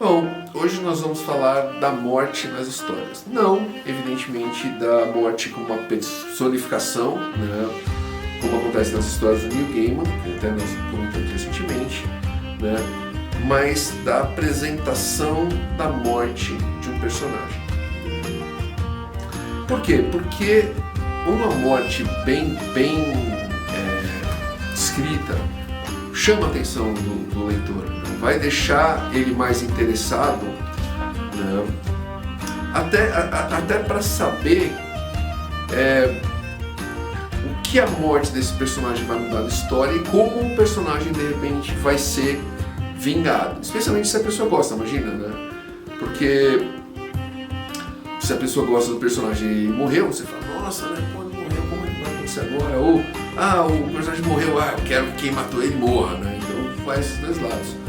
Bom, hoje nós vamos falar da morte nas histórias. Não, evidentemente, da morte como uma personificação, né, como acontece nas histórias do Neil Gaiman, que até nós comentamos recentemente, né, mas da apresentação da morte de um personagem. Por quê? Porque uma morte bem descrita chama a atenção do leitor, né? Vai deixar ele mais interessado, né? Até para saber o que a morte desse personagem vai mudar na história e como o personagem de repente vai ser vingado, especialmente se a pessoa gosta, imagina, né? Porque se a pessoa gosta do personagem e morreu, você fala, nossa, né? Pô, ele morreu, como é que vai acontecer agora? Ou, o personagem morreu, eu quero que quem matou ele morra, né? Então faz esses dois lados.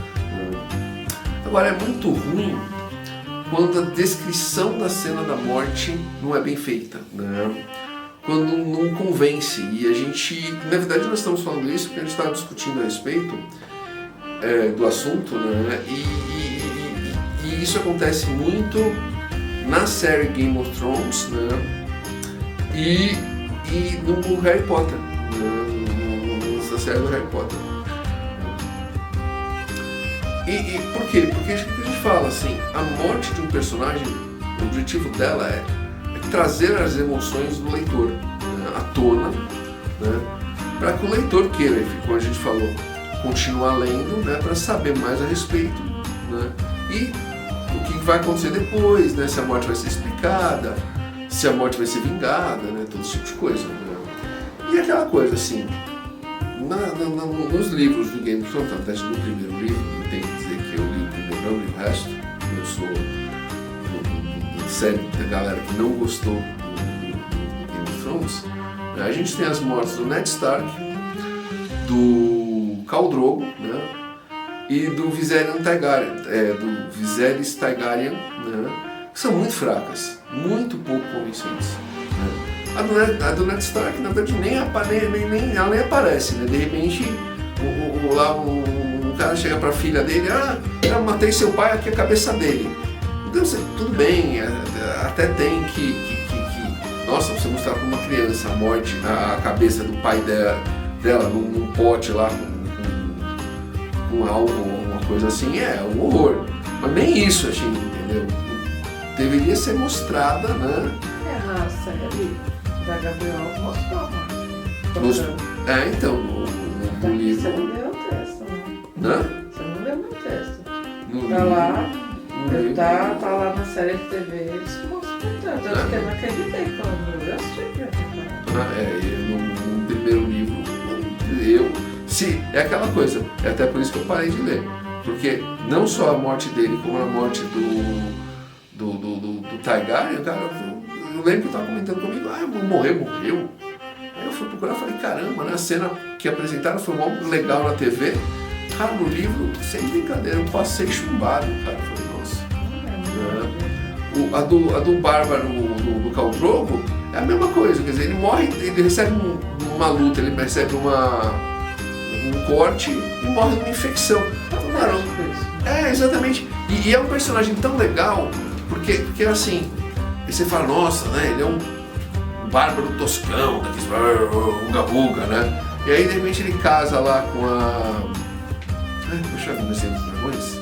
Agora, é muito ruim quando a descrição da cena da morte não é bem feita, né? Quando não convence. E a gente, na verdade, nós estamos falando isso porque a gente estava discutindo a respeito do assunto, né? E isso acontece muito na série Game of Thrones, né? E no Harry Potter, né? Na série do Harry Potter. E por quê? Porque a gente fala assim, a morte de um personagem, o objetivo dela é trazer as emoções do leitor, né, à tona, né, para que o leitor queira, como a gente falou, continuar lendo, né, para saber mais a respeito, né, e o que vai acontecer depois, né, se a morte vai ser explicada, se a morte vai ser vingada, né, todo esse tipo de coisa. Né. E aquela coisa assim, nos livros do Game of Thrones, na verdade no primeiro livro, não tem que dizer que eu li o primeiro, não li o resto, eu sou da série da galera que não gostou do Game of Thrones. A gente tem as mortes do Ned Stark, do Khal Drogo, né, e do Viserion Targaryen, do Viserys Targaryen, né, que são muito fracas, muito pouco convincentes. Né. A do Ned Stark, na verdade, ela nem aparece, né? De repente, um cara chega pra filha dele, eu matei seu pai, aqui é a cabeça dele. Então, tudo bem, até tem que nossa, você mostrar pra uma criança a morte, a cabeça do pai dela num pote lá com algo, uma coisa assim, é um horror. Mas nem isso, assim, entendeu? Deveria ser mostrada, né? Na série da Gabriel mostrou, então, no livro. Você não leu o texto, né? Você não leu meu texto. No Tá lá, livro. tá lá na série de TV, eles mostram tanto. Eu fiquei, não acreditei quando eu assisti. No primeiro livro, é aquela coisa, é até por isso que eu parei de ler. Porque não só a morte dele, como a morte do Targaryen, cara, eu lembro que eu estava comentando comigo, morreu. Aí eu fui procurar e falei, caramba, né? A cena que apresentaram foi muito legal na TV. Cara, no livro, sem brincadeira, eu passei chumbado, cara. Eu falei, nossa. A do Bárbaro, do Khal Drogo, é a mesma coisa, quer dizer, ele morre, ele recebe uma luta, ele recebe um corte e morre de uma infecção. Cara, exatamente. E é um personagem tão legal, porque assim, você fala, nossa, né, ele é um bárbaro toscão, daqueles uga-buga, né? E aí, de repente, ele casa lá com a... Puxa vida, dos dragões?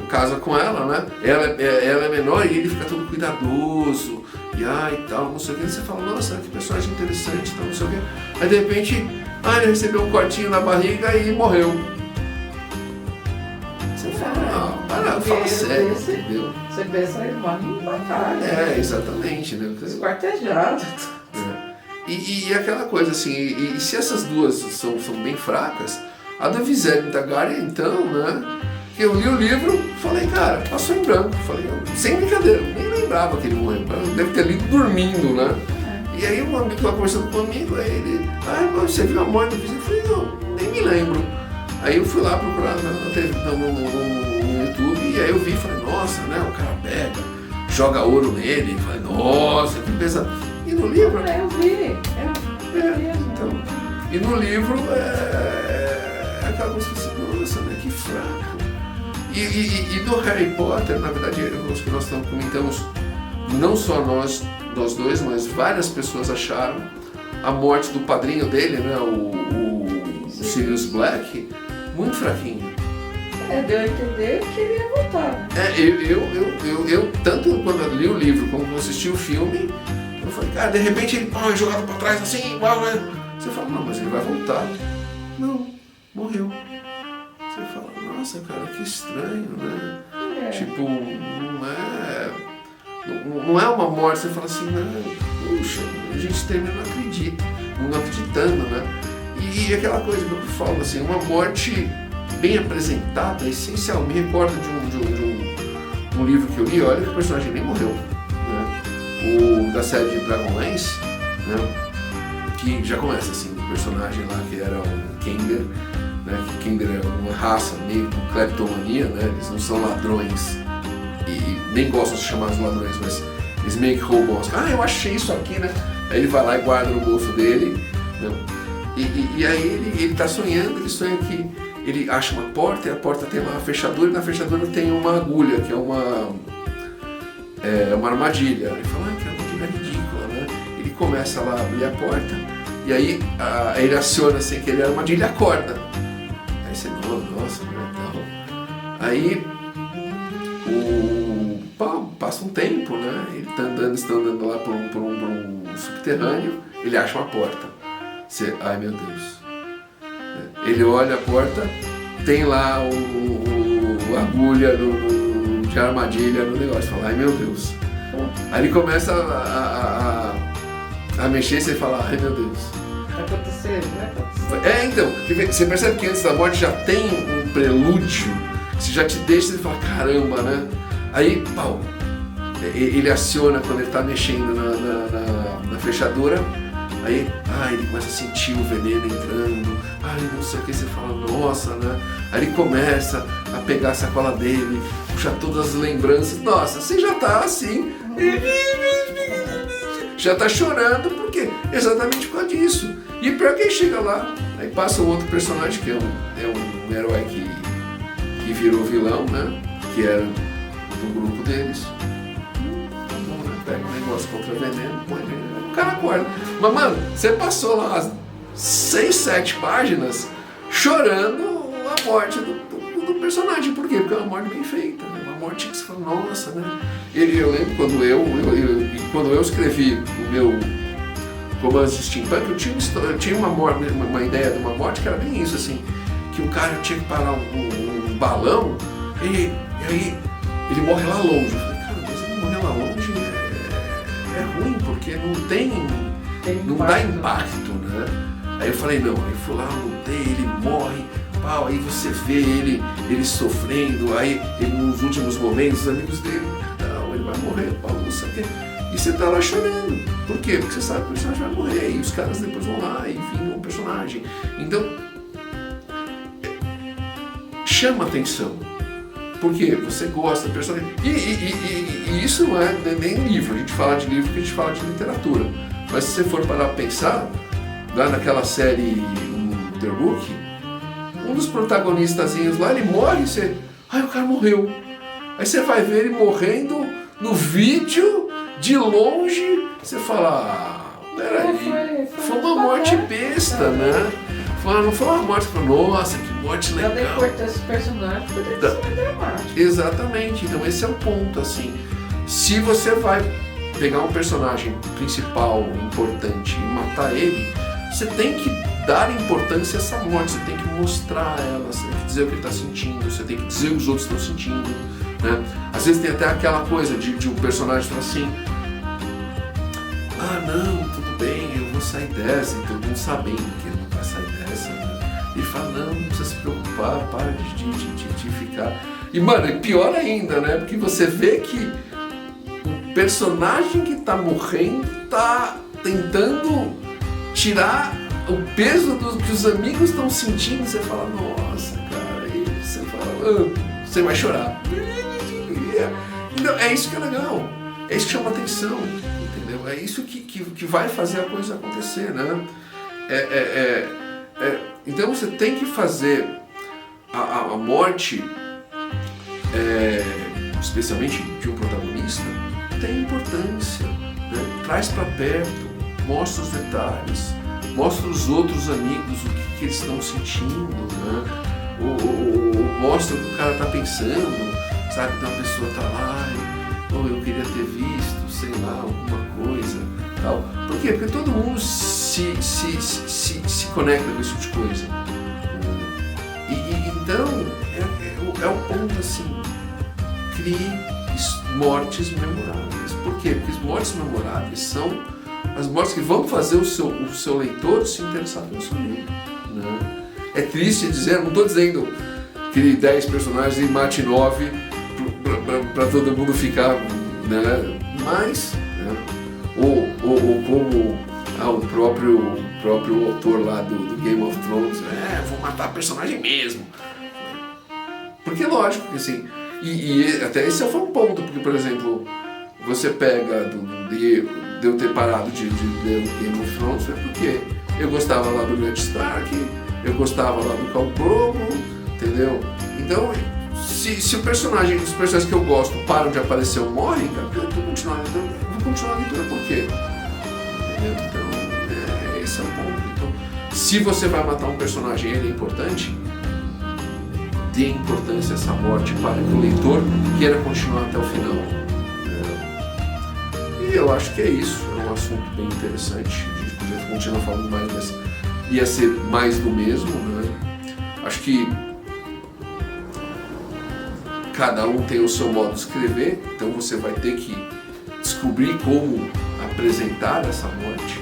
Casa com ela, né? Ela é menor e ele fica todo cuidadoso, e tal, não sei o que. Você fala, nossa, que personagem interessante, tal, não sei o que. Aí, de repente, ele recebeu um cortinho na barriga e morreu. Você fala, fala sério, entendeu? Você pensa, ele morre em batalha. Exatamente, né? Esquartejado. E aquela coisa assim, e se essas duas são bem fracas, a do Viserion Targaryen, então, né? Eu li o livro, falei, cara, passou em branco. Falei, sem brincadeira, nem lembrava que ele morreu. Deve ter lido dormindo, né? E aí um amigo lá conversando comigo, aí ele, você viu a morte do Viserion? Eu falei, não, nem me lembro. Aí eu fui lá procurar no YouTube, e aí eu vi e falei, nossa, né, o cara pega, joga ouro nele, falei, nossa, que pesado. E no livro... Eu vi. Então, e no livro aquela coisa assim, nossa, né, que fraco. E do Harry Potter, na verdade, os que nós comentamos, não só nós dois, mas várias pessoas acharam a morte do padrinho dele, né, o Sirius Black, muito fraquinho. Deu a entender que ele ia voltar. Eu tanto quando eu li o livro como quando assisti o filme, eu falei, cara, de repente ele é jogado pra trás assim, igual. Você fala, não, mas ele vai voltar. Não, morreu. Você fala, nossa, cara, que estranho, né? Tipo, não é uma morte, você fala assim, não, puxa, a gente termina não acreditando, né? E aquela coisa que eu falo assim, uma morte bem apresentada, essencialmente, me recordo de um livro que eu li, olha que o personagem nem morreu, né? Da série de Dragonlance, né? Que já começa assim, o personagem lá que era o Kender, né? Que Kender é uma raça meio com cleptomania, né? Eles não são ladrões e nem gostam de ser chamados ladrões, mas eles meio que roubam as coisas. Eu achei isso aqui, né? Aí ele vai lá e guarda no bolso dele, né? E aí ele tá sonhando, ele sonha que ele acha uma porta e a porta tem uma fechadura e na fechadura tem uma agulha, que é uma armadilha. Ele fala, que armadilha ridícula, né? Ele começa lá a abrir a porta e aí ele aciona sem querer a armadilha e acorda. Aí você, nossa, que legal. Aí passa um tempo, né? Ele está andando lá por um subterrâneo, ele acha uma porta. Você, ai meu Deus. Ele olha a porta, tem lá a agulha de armadilha no negócio. Fala, ai meu Deus. Aí ele começa a mexer e você fala, ai meu Deus. Vai acontecer, né? Então, você percebe que antes da morte já tem um prelúdio, que já te deixa e fala, caramba, né? Aí, ele aciona quando ele está mexendo na fechadura. Aí, ele começa a sentir o veneno entrando, não sei o que, você fala, nossa, né? Aí ele começa a pegar a sacola dele, puxar todas as lembranças, nossa, você já tá assim, já tá chorando, por quê? Exatamente por causa disso. E pior que ele chega lá, aí passa um outro personagem que é um herói que virou vilão, né? Que era do grupo deles. Pega um negócio contra veneno, põe veneno, o cara acorda. Mas, mano, você passou lá umas 6, 7 páginas chorando a morte do personagem. Por quê? Porque é uma morte bem feita, né? Uma morte que você fala, nossa, né? Eu lembro quando eu escrevi o meu romance Steampunk, eu tinha uma ideia de uma morte que era bem isso, assim, que o cara tinha que parar um balão e aí ele morre lá longe. Eu falei, cara, mas ele morrer lá longe é ruim, porque não dá impacto, né? Aí eu falei, não, eu fui lá, lutei, ele morre, aí você vê ele sofrendo, aí ele, nos últimos momentos, os amigos dele, não, ele vai morrer, não sei o quê. E você tá lá chorando. Por quê? Porque você sabe que o personagem vai morrer, e os caras depois vão lá e vingam o personagem. Então, chama atenção. Porque você gosta do personagem. E isso não é nem livro, a gente fala de livro porque a gente fala de literatura. Mas se você for parar a pensar, lá naquela série The Rookie, um dos protagonistazinhos lá, ele morre e você... o cara morreu. Aí você vai ver ele morrendo no vídeo, de longe, você fala... peraí, foi uma morte besta, né? Não foi uma morte, nossa, que morte legal. Dá importância do personagem, poderia ser dramático. Exatamente, então esse é o ponto, assim. Se você vai pegar um personagem principal, importante, e matar ele, você tem que dar importância a essa morte, você tem que mostrar ela, você tem que dizer o que ele está sentindo, você tem que dizer o que os outros estão sentindo, né? Às vezes tem até aquela coisa de um personagem falar assim, não, tudo bem, eu vou sair dessa, e todo mundo sabendo que ele não vai sair dessa, né? Ele fala, não precisa se preocupar, para de ficar. E, mano, é pior ainda, né? Porque você vê que o personagem que tá morrendo tá tentando tirar o peso do que os amigos estão sentindo. Você fala, nossa, cara, e você fala, você vai chorar. Então, é isso que é legal, é isso que chama atenção. É isso que vai fazer a coisa acontecer, né? Então você tem que fazer a morte, especialmente de um protagonista, tem importância, né? Traz para perto, mostra os detalhes, mostra os outros amigos o que eles estão sentindo, né? Mostra o que o cara está pensando, sabe? Então a pessoa está lá e, eu queria ter visto, sei lá, alguma coisa, tal. Por quê? Porque todo mundo se conecta com esse tipo de coisa. Então, é o ponto assim, crie mortes memoráveis. Por quê? Porque as mortes memoráveis são as mortes que vão fazer o seu leitor se interessar pelo seu livro, né? É triste dizer, não estou dizendo crie 10 personagens e mate 9 para todo mundo ficar, né? Mas, né? Ou como o próprio autor lá do Game of Thrones, vou matar personagem mesmo. Porque lógico que assim, e até esse foi um ponto, porque por exemplo, você pega de eu ter parado de ler o Game of Thrones, foi porque eu gostava lá do Ned Stark, eu gostava lá do Khal Drogo, entendeu? Então, se os personagens que eu gosto param de aparecer ou morrem, cara, eu vou continuar a leitura por quê? Entendeu? Então, esse é o ponto. Então, se você vai matar um personagem e ele é importante, dê importância a essa morte para que o leitor queira continuar até o final. E eu acho que é isso. É um assunto bem interessante. A gente podia continuar falando mais, mas ia ser mais do mesmo, né? Acho que cada um tem o seu modo de escrever, então você vai ter que descobrir como apresentar essa morte,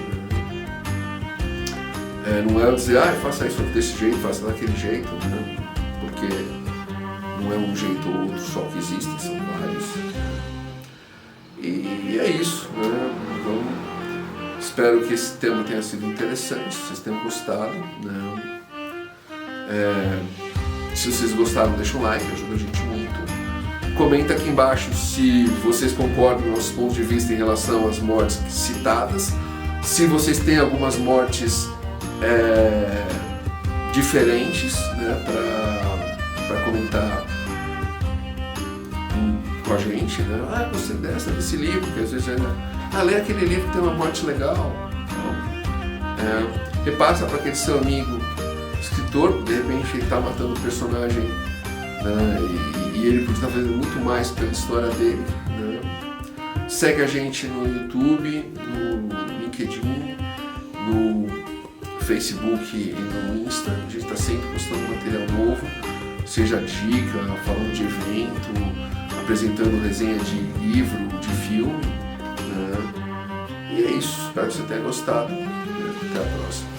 né? Não é dizer, faça isso desse jeito, faça daquele jeito, né? Porque não é um jeito ou outro só que existem, são vários. E é isso, né? Então, espero que esse tema tenha sido interessante, vocês tenham gostado, né? Se vocês gostaram, deixa um like, ajuda a gente muito. Comenta aqui embaixo se vocês concordam com nossos pontos de vista em relação às mortes citadas. Se vocês têm algumas mortes diferentes, né, para comentar com a gente, né? Gostei desse livro, porque às vezes lê aquele livro que tem uma morte legal. Então, repassa para aquele seu amigo escritor, de repente ele está matando o personagem, né, e ele pode estar fazendo muito mais pela história dele, né? Segue a gente no YouTube, no LinkedIn, no Facebook e no Insta. A gente está sempre postando material novo, seja dica, falando de evento, apresentando resenha de livro, de filme, né? E é isso, espero que você tenha gostado. Até a próxima.